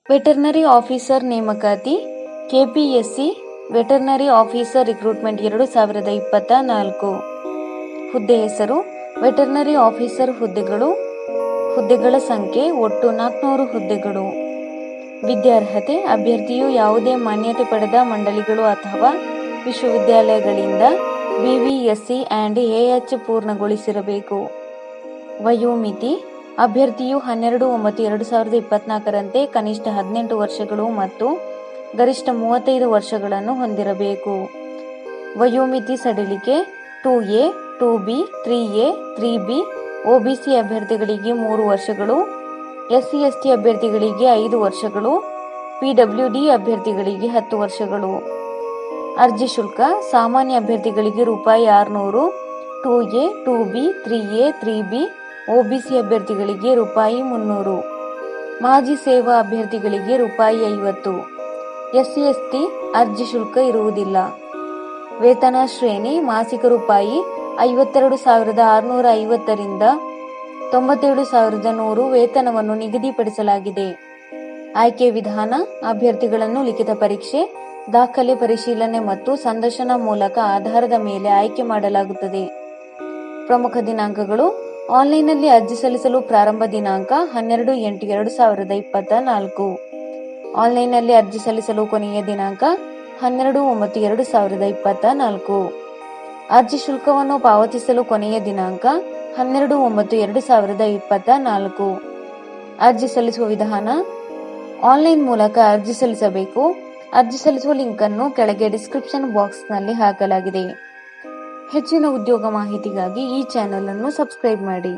Veterinary officer ನೇಮಕಾತಿ KPSC veterinary officer recruitment 2024 ಹುದ್ದೆ ಹೆಸರು ವೆಟರ್ನರಿ ಆಫೀಸರ್ ಹುದ್ದೆಗಳ ಸಂಖ್ಯೆ ಒಟ್ಟು 400 ಹುದ್ದೆಗಳು. ವಿದ್ಯಾರ್ಹತೆ ಅಭ್ಯರ್ಥಿಯು ಯಾವುದೇ ಮಾನ್ಯತೆ ಪಡೆದ ಮಂಡಳಿಗಳು ಅಥವಾ ವಿಶ್ವವಿದ್ಯಾಲಯಗಳಿಂದ BVSc and AH ಪೂರ್ಣಗೊಳಿಸಿರಬೇಕು. ವಯೋಮಿತಿ ಅಭ್ಯರ್ಥಿಯು 12/9/2024ರಂತೆ ಕನಿಷ್ಠ 18 ವರ್ಷಗಳು ಮತ್ತು ಗರಿಷ್ಠ 35 ವರ್ಷಗಳನ್ನು ಹೊಂದಿರಬೇಕು. ವಯೋಮಿತಿ ಸಡಿಲಿಕೆ 2A, 2B, 3A, 3B OBC ಅಭ್ಯರ್ಥಿಗಳಿಗೆ 3 ವರ್ಷಗಳು, SC/ST ಅಭ್ಯರ್ಥಿಗಳಿಗೆ 5 ವರ್ಷಗಳು, PWD ಅಭ್ಯರ್ಥಿಗಳಿಗೆ 10 ವರ್ಷಗಳು. ಅರ್ಜಿ ಶುಲ್ಕ ಸಾಮಾನ್ಯ ಅಭ್ಯರ್ಥಿಗಳಿಗೆ ₹600, 2A, 2B, 3A, 3B OBC ಅಭ್ಯರ್ಥಿಗಳಿಗೆ ₹300, ಮಾಜಿ ಸೇವಾ ಅಭ್ಯರ್ಥಿಗಳಿಗೆ ₹50. SC/ST ಅರ್ಜಿ ಶುಲ್ಕ ಇರುವುದಿಲ್ಲ. ವೇತನ ಶ್ರೇಣಿ ಮಾಸಿಕ ₹52,650 ರಿಂದ 97,100 ವೇತನವನ್ನು ನಿಗದಿಪಡಿಸಲಾಗಿದೆ. ಆಯ್ಕೆ ವಿಧಾನ ಅಭ್ಯರ್ಥಿಗಳನ್ನು ಲಿಖಿತ ಪರೀಕ್ಷೆ, ದಾಖಲೆ ಪರಿಶೀಲನೆ ಮತ್ತು ಸಂದರ್ಶನ ಮೂಲಕ ಆಧಾರದ ಮೇಲೆ ಆಯ್ಕೆ ಮಾಡಲಾಗುತ್ತದೆ. ಪ್ರಮುಖ ದಿನಾಂಕಗಳು ಆನ್ಲೈನ್ನಲ್ಲಿ ಅರ್ಜಿ ಸಲ್ಲಿಸಲು ಪ್ರಾರಂಭ ದಿನಾಂಕ 12/8/2024. ಆನ್ಲೈನ್ನಲ್ಲಿ ಅರ್ಜಿ ಸಲ್ಲಿಸಲು ಕೊನೆಯ ದಿನಾಂಕ 12/9/2024. ಅರ್ಜಿ ಶುಲ್ಕವನ್ನು ಪಾವತಿಸಲು ಕೊನೆಯ ದಿನಾಂಕ 12/9/2024. ಅರ್ಜಿ ಸಲ್ಲಿಸುವ ವಿಧಾನ ಆನ್ಲೈನ್ ಮೂಲಕ ಅರ್ಜಿ ಸಲ್ಲಿಸಬೇಕು. ಅರ್ಜಿ ಸಲ್ಲಿಸುವ ಲಿಂಕ್ ಅನ್ನು ಕೆಳಗೆ ಡಿಸ್ಕ್ರಿಪ್ಷನ್ ಬಾಕ್ಸ್ನಲ್ಲಿ ಹಾಕಲಾಗಿದೆ. ಹೆಚ್ಚಿನ ಉದ್ಯೋಗ ಮಾಹಿತಿಗಾಗಿ ಈ ಚಾನೆಲ್ ಅನ್ನು ಸಬ್ಸ್ಕ್ರೈಬ್ ಮಾಡಿ.